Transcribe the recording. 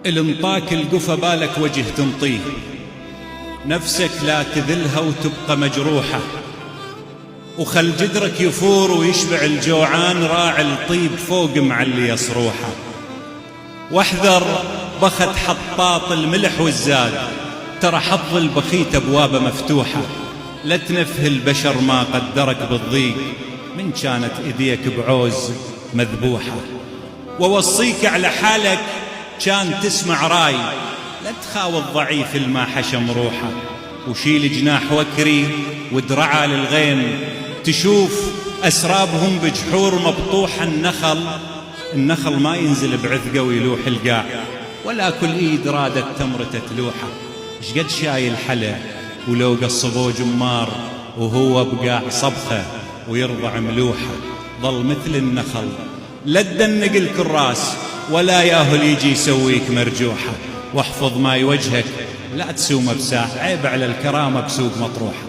الانطاك القفا بالك وجه تنطيه، نفسك لا تذلها وتبقى مجروحة، وخل جدرك يفور ويشبع الجوعان، راعي الطيب فوق معلي يصروحه. واحذر بخت حطاط الملح والزاد، ترى حظ البخيت أبوابه مفتوحة. لا تنفه البشر ما قدرك بالضيق، من كانت إيديك بعوز مذبوحة. ووصيك على حالك كان تسمع راي، لا تخاوى الضعيف الما حشم روحه. وشيل جناح وكري ودرعا للغيم، تشوف أسرابهم بجحور مبطوحة. النخل ما ينزل بعثقه ويلوح القاع، ولا كل إيد رادت تمرته تلوحه. شقد شايل حلا ولو قصبوه جمار، وهو بقاع صبخه ويرضع ملوحه. ظل مثل النخل لا تدنق الكراس، ولا ياهل يجي يسويك مرجوحه. واحفظ ما يوجهك لا تسومه بساح، عيب على الكرامة بسوق مطروحه.